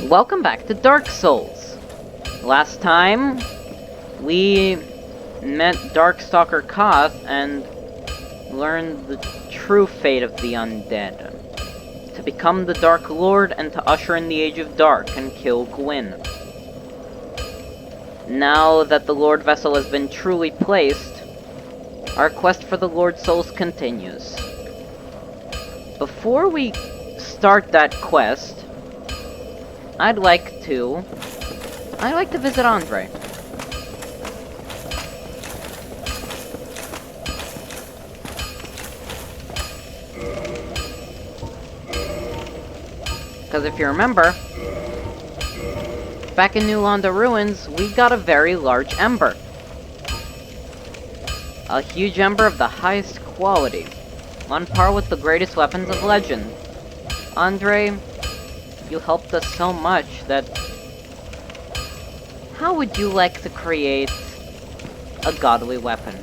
Welcome back to Dark Souls. Last time, we met Darkstalker Koth and learned the true fate of the undead. To become the Dark Lord and to usher in the Age of Dark and kill Gwyn. Now that the Lord Vessel has been truly placed, our quest for the Lord Souls continues. Before we start that quest, I'd like to visit Andre. Because if you remember, back in New Londa Ruins, we got a very large ember. A huge ember of the highest quality, on par with the greatest weapons of legend. Andre, you helped us so much that... How would you like to create a godly weapon?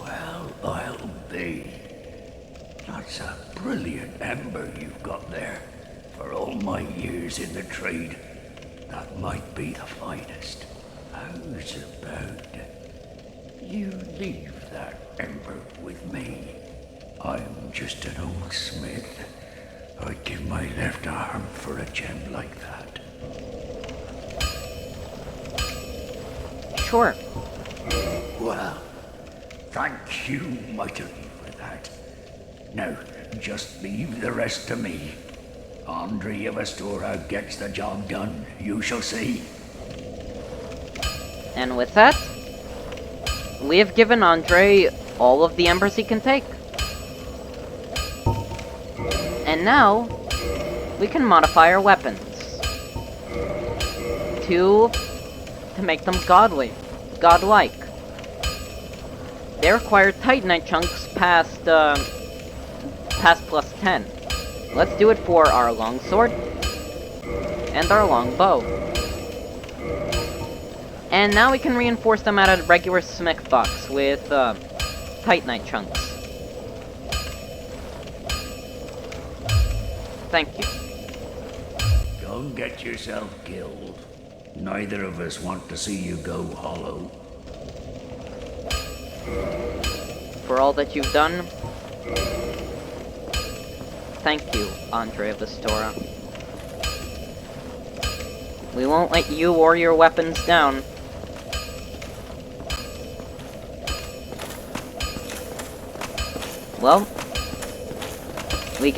Well, I'll be. That's a brilliant ember you've got there. For all my years in the trade, that might be the finest. How's about you leave that ember with me? I'm just an old smith. I'd give my left arm for a gem like that. Sure. Well, thank you mightily for that. Now, just leave the rest to me. Andre of Astora gets the job done, you shall see. And with that, we have given Andre all of the embers he can take. And now, we can modify our weapons. To make them godlike. They require Titanite chunks past plus 10. Let's do it for our longsword and our longbow. And now we can reinforce them at a regular smith box with Titanite chunks. Thank you. Don't get yourself killed. Neither of us want to see you go hollow. For all that you've done, thank you, Andre of the Stora. We won't let you or your weapons down. Well, we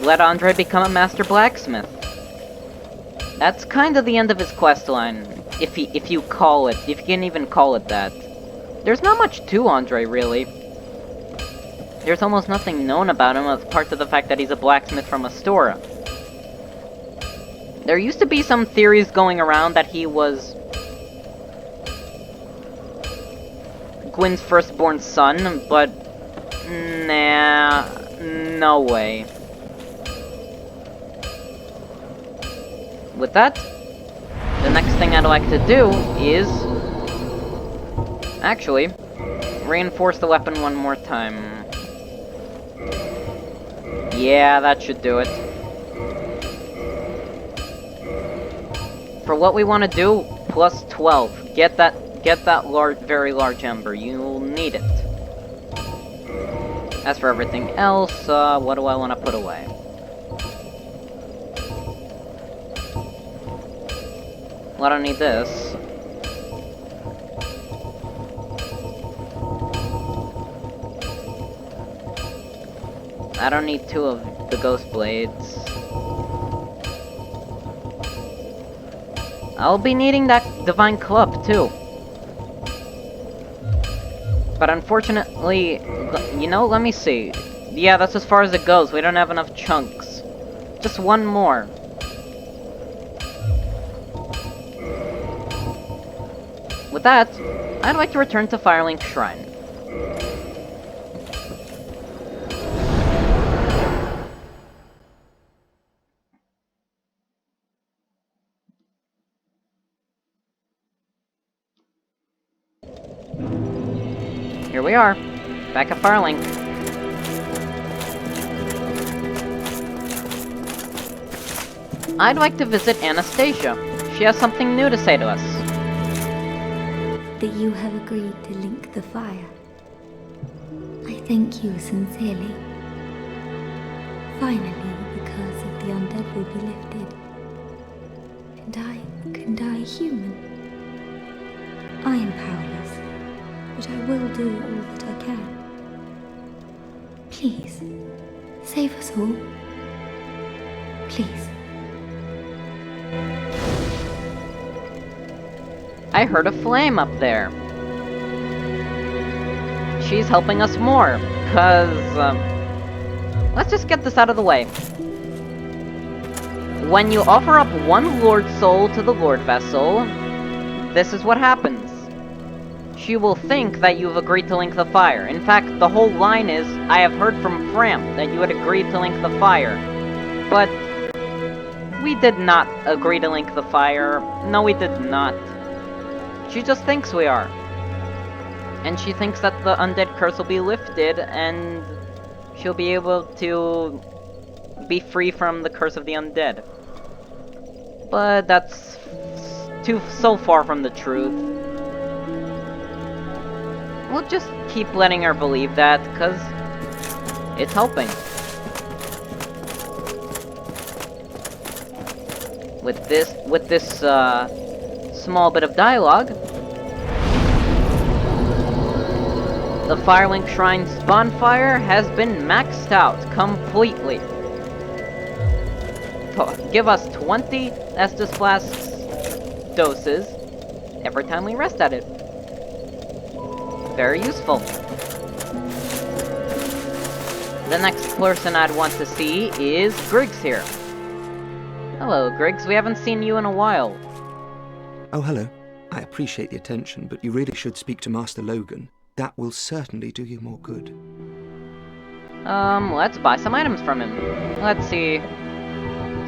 let Andre become a master blacksmith. That's kind of the end of his quest line, if you can even call it that. There's not much to Andre, really. There's almost nothing known about him apart from the fact that he's a blacksmith from Astora. There used to be some theories going around that he was Gwyn's firstborn son, but nah, no way. With that, the next thing I'd like to do is actually reinforce the weapon one more time. Yeah, that should do it. For what we want to do, plus 12. Get that very large ember. You'll need it. As for everything else, what do I want to put away? Well, I don't need this. I don't need 2 of the ghost blades. I'll be needing that divine club, too. But unfortunately, you know, let me see. Yeah, that's as far as it goes. We don't have enough chunks. Just one more. With that, I'd like to return to Firelink Shrine. Here we are, back at Firelink. I'd like to visit Anastasia. She has something new to say to us. That you have agreed to link the fire. I thank you sincerely. Finally, the curse of the undead will be lifted. And I can die human. I am powerless, but I will do all that I can. Please, save us all. Please. I heard a flame up there. She's helping us more, cause, let's just get this out of the way. When you offer up one Lord Soul to the Lord Vessel, this is what happens. She will think that you've agreed to link the fire. In fact, the whole line is, I have heard from Framp that you had agreed to link the fire. But we did not agree to link the fire. No, we did not. She just thinks we are. And she thinks that the undead curse will be lifted, and she'll be able to be free from the curse of the undead. But that's so far from the truth. We'll just keep letting her believe that, because it's helping. With this small bit of dialogue, the Firelink Shrine's bonfire has been maxed out completely. Give us 20 Estus Flasks doses every time we rest at it. Very useful. The next person I'd want to see is Griggs here. Hello, Griggs. We haven't seen you in a while. Oh, hello. I appreciate the attention, but you really should speak to Master Logan. That will certainly do you more good. Let's buy some items from him. Let's see.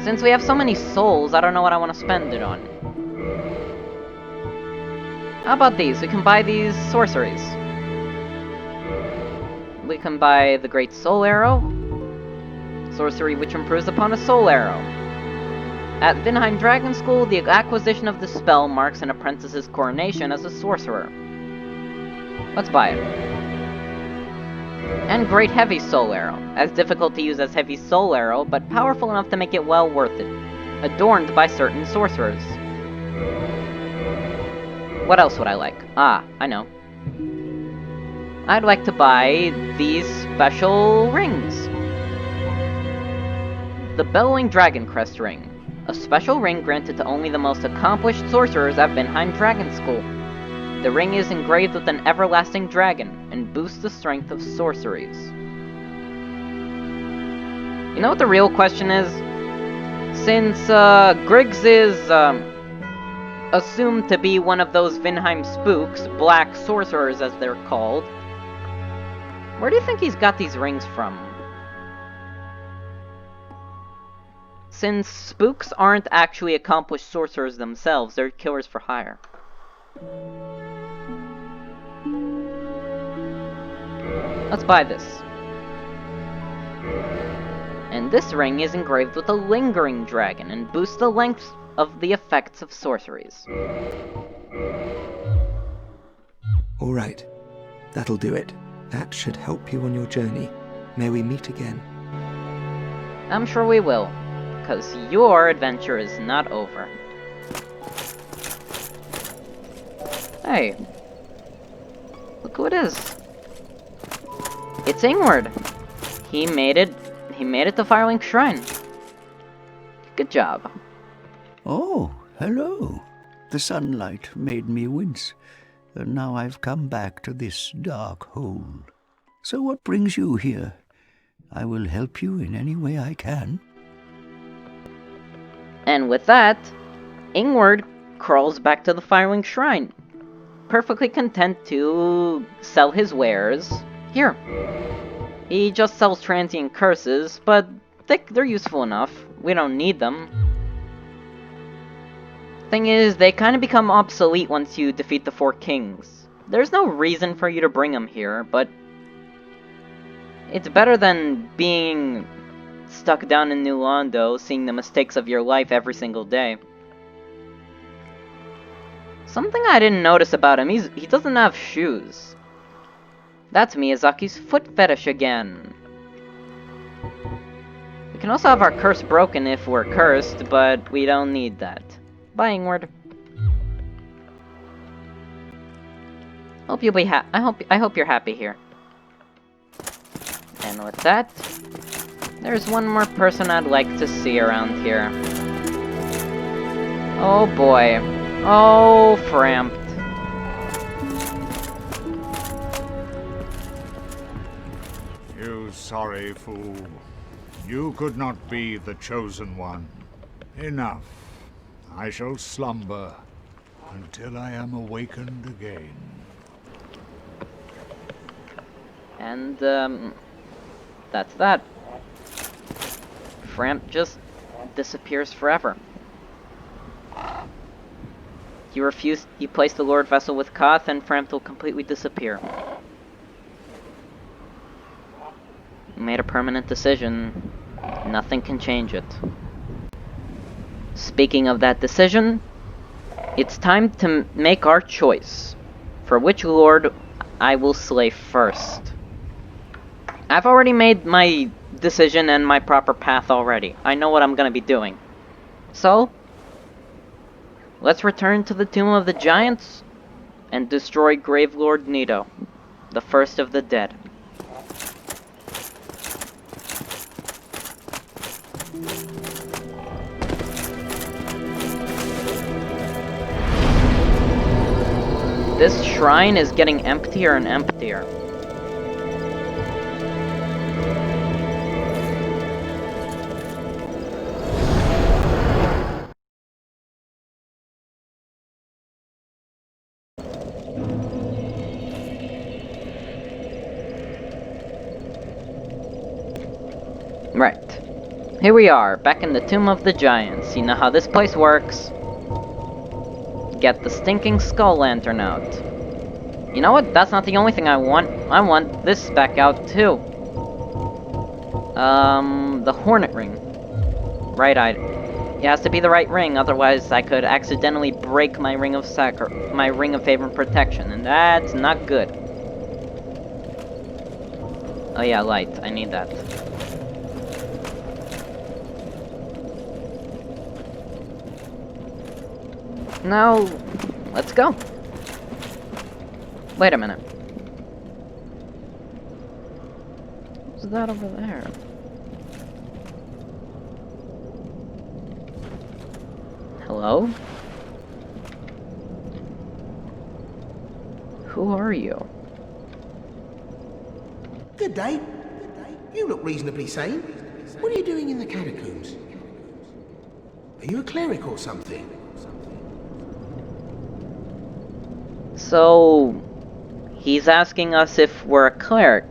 Since we have so many souls, I don't know what I want to spend it on. How about these? We can buy these sorceries. We can buy the Great Soul Arrow. Sorcery which improves upon a Soul Arrow. At Vinheim Dragon School, the acquisition of the spell marks an apprentice's coronation as a sorcerer. Let's buy it. And Great Heavy Soul Arrow, as difficult to use as Heavy Soul Arrow, but powerful enough to make it well worth it. Adorned by certain sorcerers. What else would I like? Ah, I know. I'd like to buy these special rings. The Bellowing Dragon Crest Ring. A special ring granted to only the most accomplished sorcerers at Vinheim Dragon School. The ring is engraved with an everlasting dragon, and boosts the strength of sorceries. You know what the real question is? Since, Griggs is, assumed to be one of those Vinheim spooks, black sorcerers as they're called, where do you think he's got these rings from? Since spooks aren't actually accomplished sorcerers themselves, they're killers for hire. Let's buy this. And this ring is engraved with a lingering dragon and boosts the length of the effects of sorceries. All right. That'll do it. That should help you on your journey. May we meet again. I'm sure we will, because your adventure is not over. Hey. Look who it is. It's Ingward. He made it to Firelink Shrine. Good job. Oh, hello. The sunlight made me wince, and now I've come back to this dark hole. So what brings you here? I will help you in any way I can. And with that, Ingward crawls back to the Firelink Shrine, perfectly content to sell his wares here. He just sells transient curses, but they're useful enough. We don't need them. Thing is, they kind of become obsolete once you defeat the 4 kings. There's no reason for you to bring them here, but it's better than being stuck down in New Londo, seeing the mistakes of your life every single day. Something I didn't notice about him, he doesn't have shoes. That's Miyazaki's foot fetish again. We can also have our curse broken if we're cursed, but we don't need that. Bye, Ingward. Hope you'll be I hope you're happy here. And with that, there's one more person I'd like to see around here. Oh boy. Oh, Frampt. You sorry fool. You could not be the chosen one. Enough. I shall slumber until I am awakened again. And, that's that. Frampt just disappears forever. You place the Lord Vessel with Koth, and Frampt will completely disappear. You made a permanent decision. Nothing can change it. Speaking of that decision, it's time to make our choice for which Lord I will slay first. I've already made my decision and my proper path already. I know what I'm gonna be doing. So, let's return to the Tomb of the Giants and destroy Gravelord Nito, the first of the dead. This shrine is getting emptier and emptier. Right. Here we are, back in the Tomb of the Giants. You know how this place works. Get the stinking skull lantern out. You know what? That's not the only thing I want. I want this back out, too. The Hornet Ring. Right, it has to be the right ring, otherwise I could accidentally break my ring of favor and protection, and that's not good. Oh yeah, light. I need that. Now, let's go. Wait a minute. What's that over there? Hello? Who are you? Good day. You look reasonably sane. What are you doing in the catacombs? Are you a cleric or something? So, he's asking us if we're a cleric.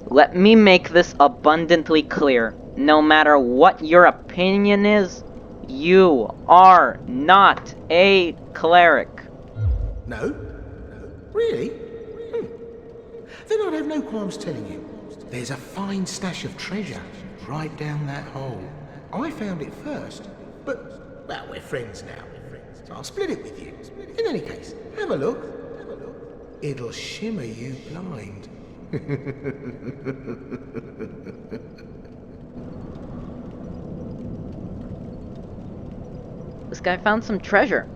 Let me make this abundantly clear. No matter what your opinion is, you are not a cleric. No? Really? Then I'd have no qualms telling you. There's a fine stash of treasure right down that hole. I found it first, but, well, we're friends now. So I'll split it with you. In any case, have a look. It'll shimmer you blind. This guy found some treasure.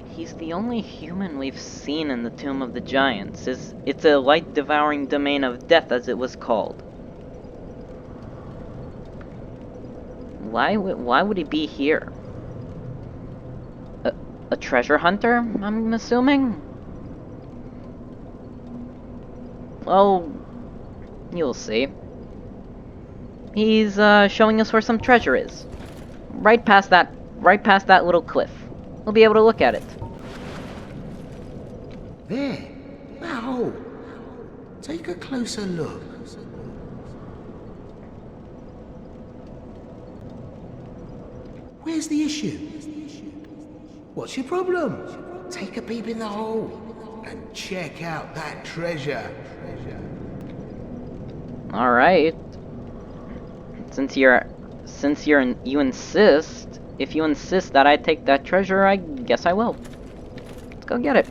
He's the only human we've seen in the Tomb of the Giants. It's a light-devouring domain of death, as it was called. Why would he be here? A treasure hunter, I'm assuming? Well, you'll see. He's showing us where some treasure is. Right past that little cliff. We'll be able to look at it. There, that hole. Take a closer look. Where's the issue? What's your problem? Take a peep in the hole and check out that treasure. Alright. You insist, if you insist that I take that treasure, I guess I will. Let's go get it.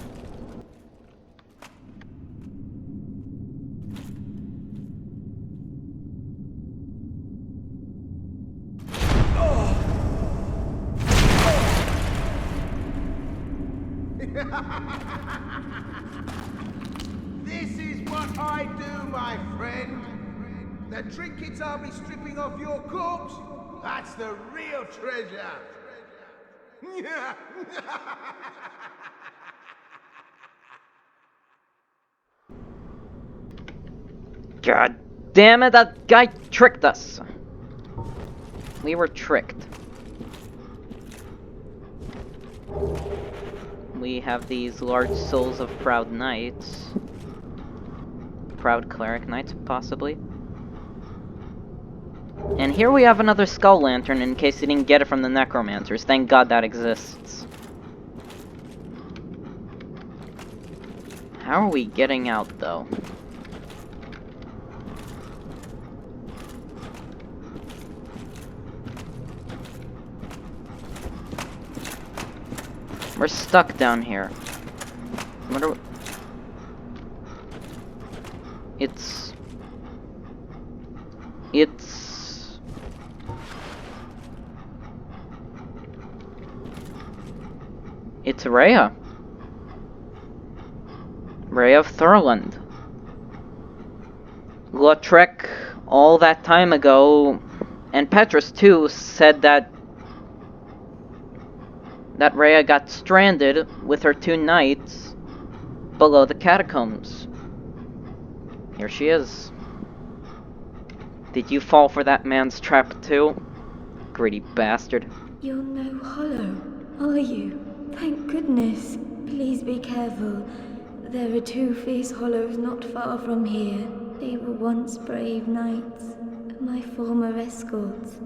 This is what I do, my friend. The trinkets I'll be stripping off your corpse, that's the real treasure. God damn it, that guy tricked us. We were tricked. We have these large souls of proud knights. Proud cleric knights, possibly. And here we have another skull lantern in case you didn't get it from the necromancers. Thank God that exists. How are we getting out, though? We're stuck down here. What are we... It's Rhea. Rhea of Thurland. Lautrec, all that time ago, and Petrus too, said that Rhea got stranded with her 2 knights below the catacombs. Here she is. Did you fall for that man's trap too? Greedy bastard. You're no hollow, are you? Thank goodness. Please be careful. There are 2 fierce hollows not far from here. They were once brave knights, my former escorts.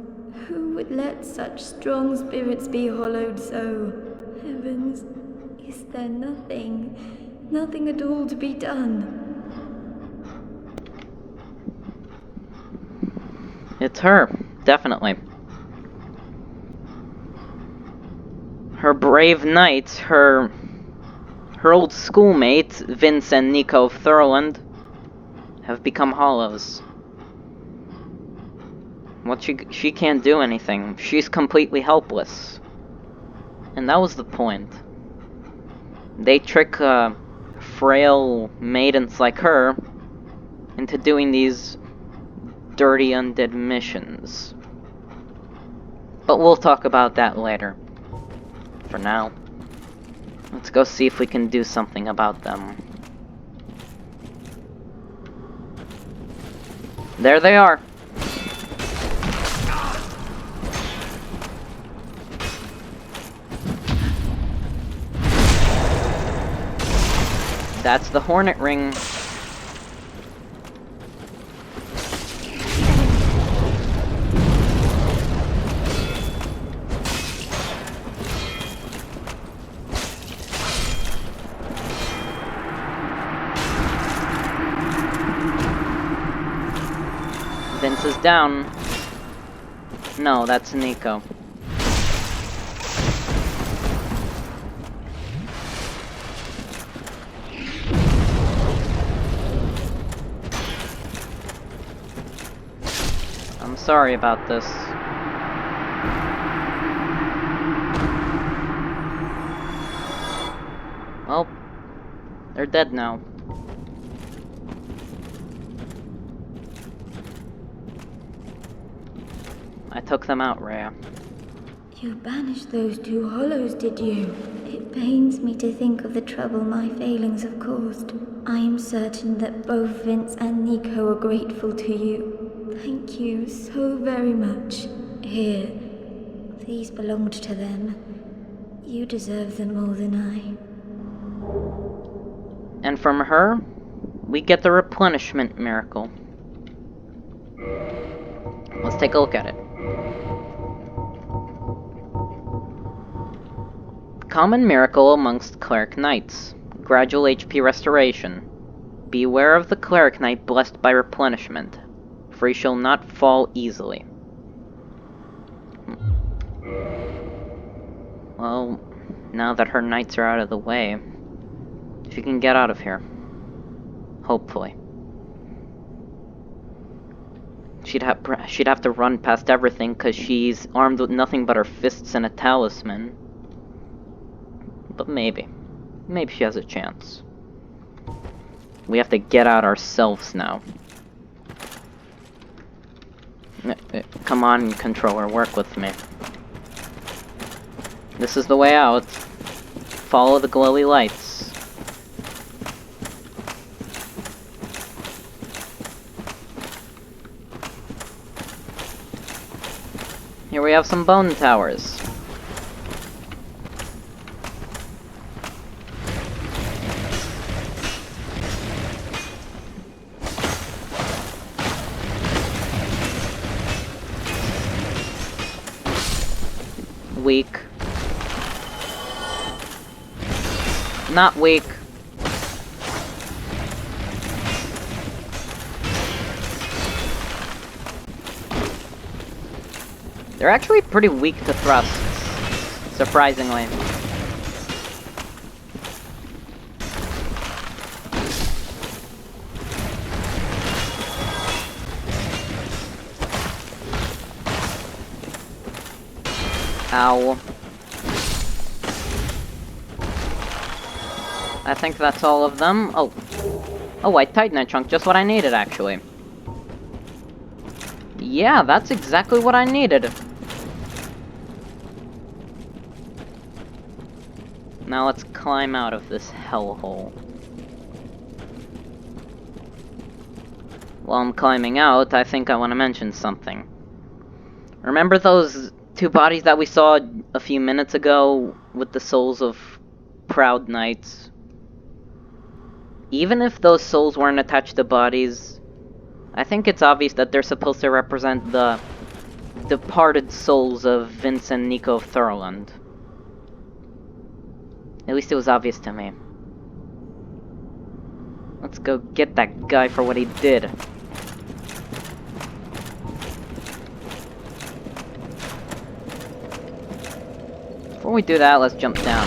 Who would let such strong spirits be hollowed so? Heavens, is there nothing at all to be done? It's her, definitely. Her brave knights, her old schoolmates, Vince and Nico of Thurland, have become hollows. She can't do anything. She's completely helpless. And that was the point. They trick frail maidens like her into doing these dirty undead missions. But we'll talk about that later. For now, let's go see if we can do something about them. There they are. That's the Hornet Ring. Vince is down. No, that's Nico. I'm sorry about this. Well, they're dead now. I took them out, Rhea. You banished those 2 hollows, did you? It pains me to think of the trouble my failings have caused. I am certain that both Vince and Nico are grateful to you. Thank you so very much. Here, these belonged to them. You deserve them more than I. And from her, we get the replenishment miracle. Let's take a look at it. Common miracle amongst cleric knights. Gradual HP restoration. Beware of the cleric knight blessed by replenishment. for he shall not fall easily. Well, now that her knights are out of the way, she can get out of here. Hopefully. She'd have to run past everything because she's armed with nothing but her fists and a talisman. But maybe. Maybe she has a chance. We have to get out ourselves now. Come on, controller, work with me. This is the way out. Follow the glowy lights. Here we have some bone towers. Weak. Not weak. They're actually pretty weak to thrusts, surprisingly. Ow. I think that's all of them. Oh. A white titanite chunk, just what I needed, actually. Yeah, that's exactly what I needed. Now let's climb out of this hellhole. While I'm climbing out, I think I want to mention something. Remember those two bodies that we saw a few minutes ago with the souls of proud knights? Even if those souls weren't attached to bodies, I think it's obvious that they're supposed to represent the departed souls of Vince and Nico Thurland. At least it was obvious to me. Let's go get that guy for what he did. Before we do that, let's jump down.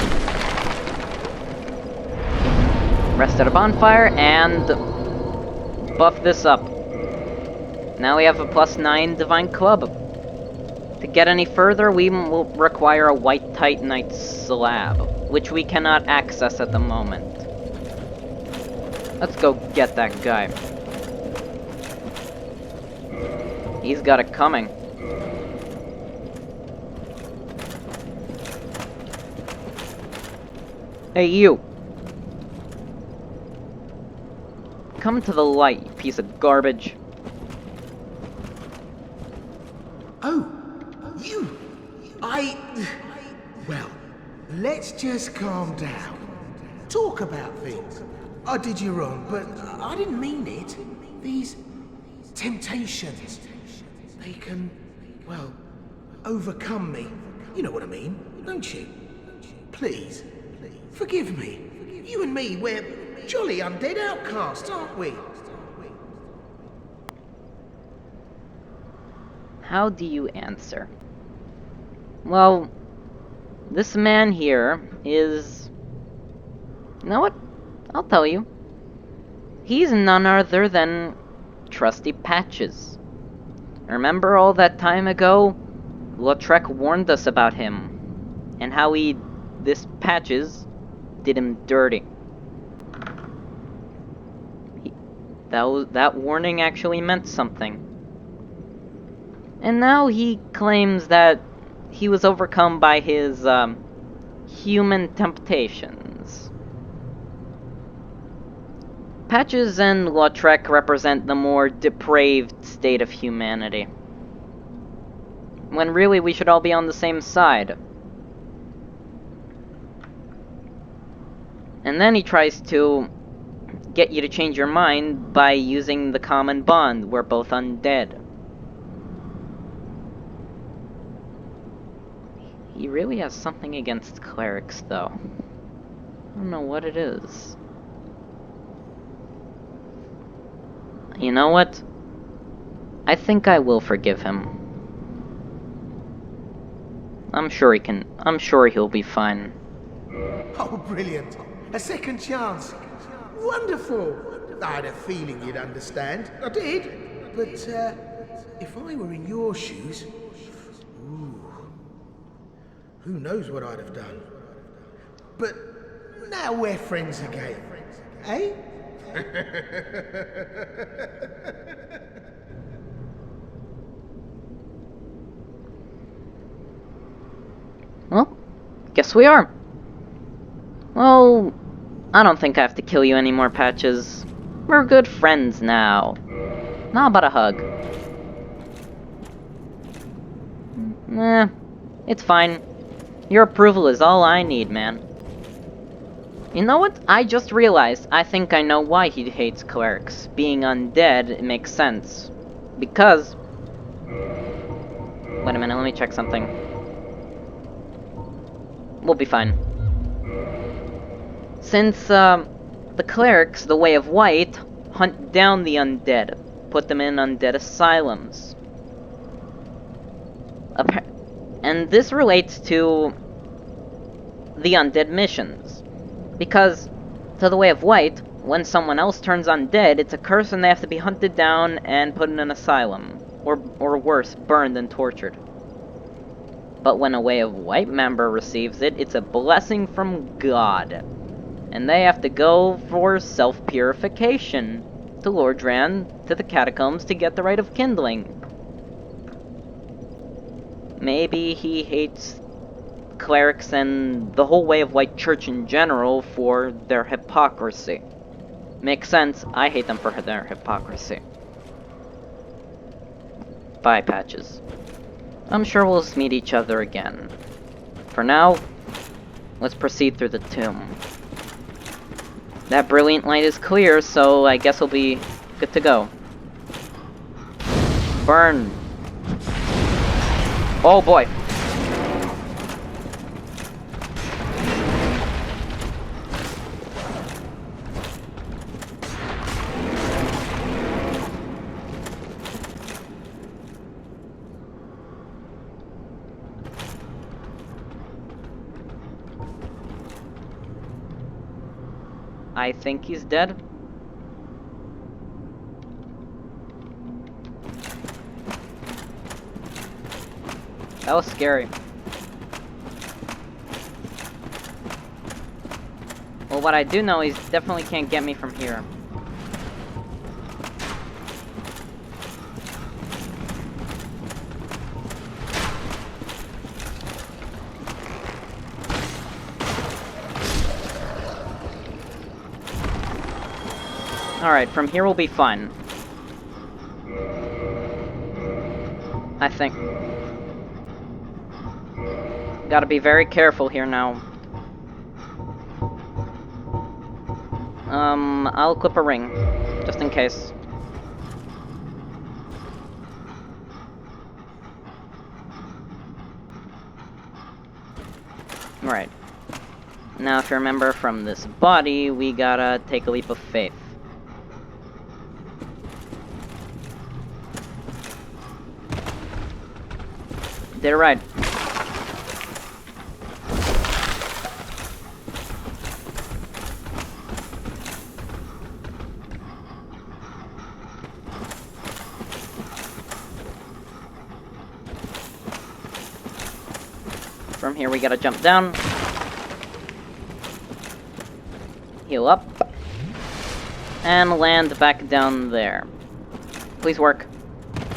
Rest at a bonfire, and buff this up. Now we have a +9 Divine Club. To get any further, we will require a White Titanite slab, which we cannot access at the moment. Let's go get that guy. He's got it coming. Hey, you! Come to the light, you piece of garbage. Oh, you! Well, let's just calm down. Talk about things. I did you wrong, but I didn't mean it. These temptations, they can, well, overcome me. You know what I mean, don't you? Please, forgive me. You and me, we're jolly undead outcasts, aren't we? How do you answer? Well, this man here is... You know what? I'll tell you. He's none other than Trusty Patches. Remember all that time ago? Lautrec warned us about him, and how this Patches did him dirty. That warning actually meant something. And now he claims that he was overcome by his, human temptations. Patches and Lautrec represent the more depraved state of humanity, when really we should all be on the same side. And then he tries to get you to change your mind by using the common bond, we're both undead. He really has something against clerics, though. I don't know what it is. You know what? I think I will forgive him. I'm sure he'll be fine. Oh, brilliant. A second chance. Wonderful. I had a feeling you'd understand. I did. But, if I were in your shoes... Ooh, who knows what I'd have done. But now we're friends again. Eh? Well, guess we are. Well, I don't think I have to kill you anymore, Patches. We're good friends now. How about a hug? Nah, it's fine. Your approval is all I need, man. You know what? I just realized I think I know why he hates clerics. Being undead, it makes sense. Because... Wait a minute, let me check something. We'll be fine. Since, the clerics, the Way of White, hunt down the undead, put them in undead asylums. And this relates to the undead missions. Because, to the Way of White, when someone else turns undead, it's a curse and they have to be hunted down and put in an asylum. Or worse, burned and tortured. But when a Way of White member receives it, it's a blessing from God. And they have to go for self-purification to Lordran, to the catacombs, to get the Rite of Kindling. Maybe he hates clerics and the whole Way of White Church in general for their hypocrisy. Makes sense, I hate them for their hypocrisy. Bye, Patches. I'm sure we'll meet each other again. For now, let's proceed through the tomb. That brilliant light is clear, so I guess we'll be good to go. Burn! Oh boy! I think he's dead. That was scary. Well, what I do know is definitely can't get me from here. Alright, from here will be fun. I think. Gotta be very careful here now. I'll equip a ring, just in case. Right. Now, if you remember from this body, we gotta take a leap of faith. Did it right. From here we gotta jump down. Heal up. And land back down there. Please work.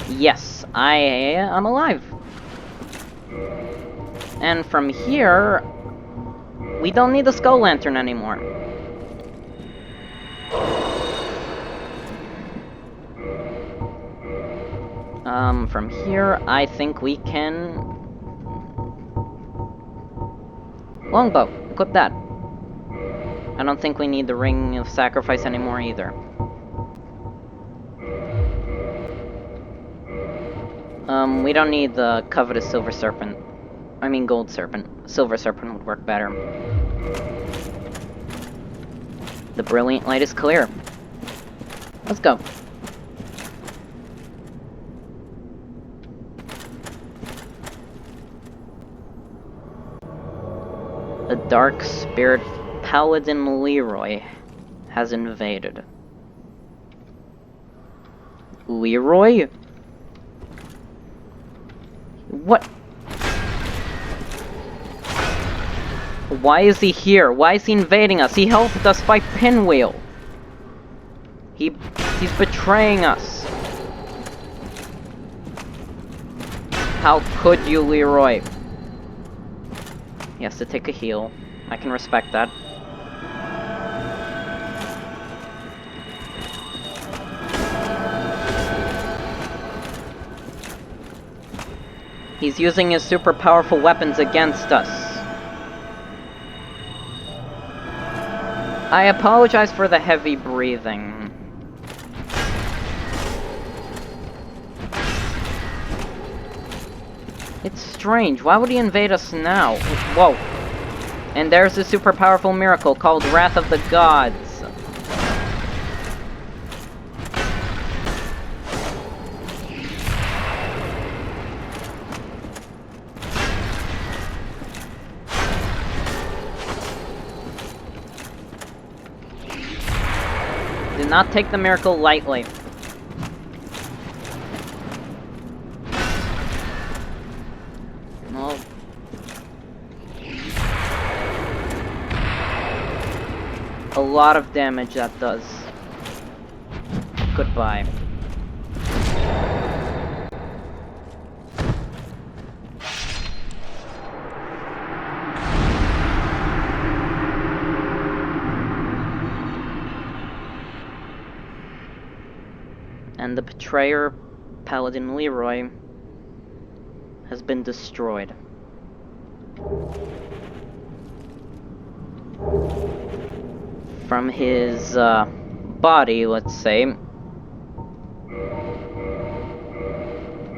Yes, I am alive. And from here, we don't need the skull lantern anymore. From here, I think we can... Longbow, equip that. I don't think we need the Ring of Sacrifice anymore either. We don't need the covetous Silver Serpent. I mean Gold Serpent. Silver Serpent would work better. The brilliant light is clear. Let's go. The dark spirit paladin Leroy has invaded. Leroy? What? Why is he here? Why is he invading us? He helped us fight Pinwheel. He's betraying us. How could you, Leroy? He has to take a heal. I can respect that. He's using his super powerful weapons against us. I apologize for the heavy breathing. It's strange. Why would he invade us now? Whoa. And there's a super powerful miracle called Wrath of the Gods. Do not take the miracle lightly. Oh. A lot of damage that does. Goodbye. And the betrayer, Paladin Leroy, has been destroyed. From his body, let's say,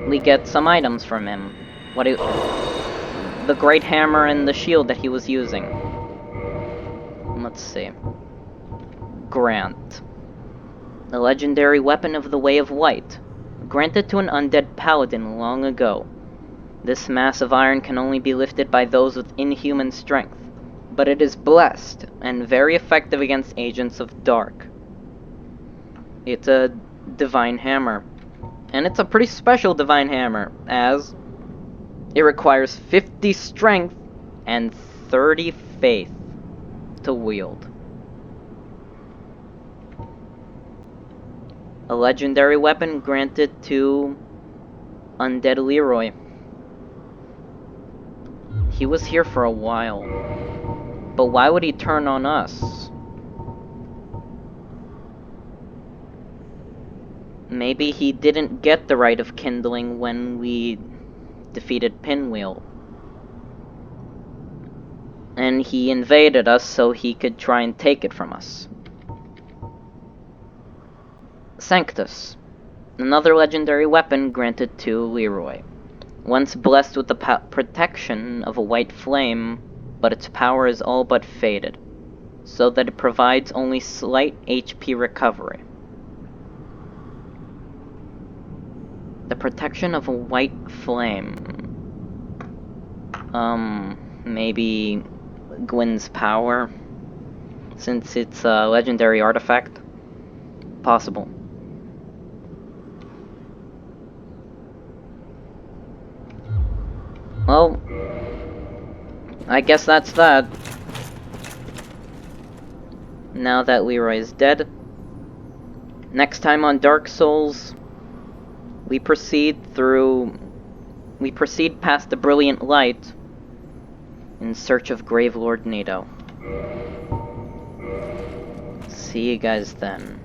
we get some items from him. The great hammer and the shield that he was using. Let's see. Grant. The legendary weapon of the Way of Light, granted to an undead paladin long ago. This mass of iron can only be lifted by those with inhuman strength, but it is blessed and very effective against agents of dark. It's a divine hammer, and it's a pretty special divine hammer, as it requires 50 strength and 30 faith to wield. A legendary weapon granted to Undead Leroy. He was here for a while, but why would he turn on us? Maybe he didn't get the Rite of Kindling when we defeated Pinwheel. And he invaded us so he could try and take it from us. Sanctus, another legendary weapon granted to Leroy. Once blessed with the protection of a white flame, but its power is all but faded, so that it provides only slight HP recovery. The protection of a white flame. Maybe Gwyn's power, since it's a legendary artifact? Possible. Well, I guess that's that. Now that Leroy is dead. Next time on Dark Souls, we proceed past the Brilliant Light in search of Gravelord Nito. See you guys then.